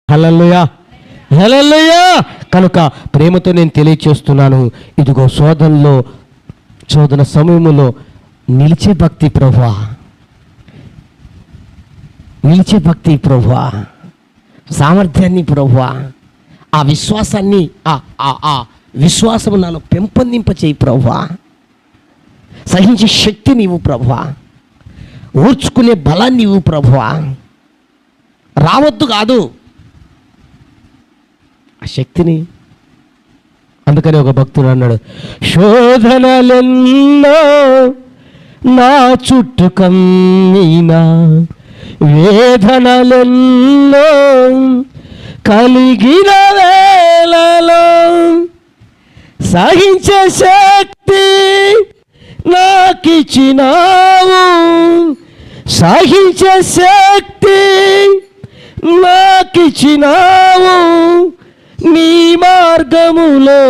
హల్లెలూయా, హల్లెలూయా. కనుక ప్రేమతో నేను తెలియచేస్తున్నాను, ఇదిగో శోధన సమయంలో నిలిచే భక్తి ప్రభువా, నిలిచే భక్తి ప్రభువా, సామర్థ్యాన్ని ప్రభువా, ఆ విశ్వాసాన్ని ఆ విశ్వాసము నాలో పెంపొందింప చేయి ప్రభువా, సహించే శక్తి నీవు ప్రభువా, ఓర్చుకునే బలాన్ని నీవు ప్రభువా. రావద్దు కాదు, ఆ శక్తిని. అందుకని ఒక భక్తుడు అన్నాడు, శోధనలెన్నో నా చుట్టూ కమ్మినా, వేదనలెన్నో కలిగిన వేళలో సహించే శక్తి నాకిచ్చినావు, సహించే శక్తి నాకిచ్చినావు, నీ మార్గములో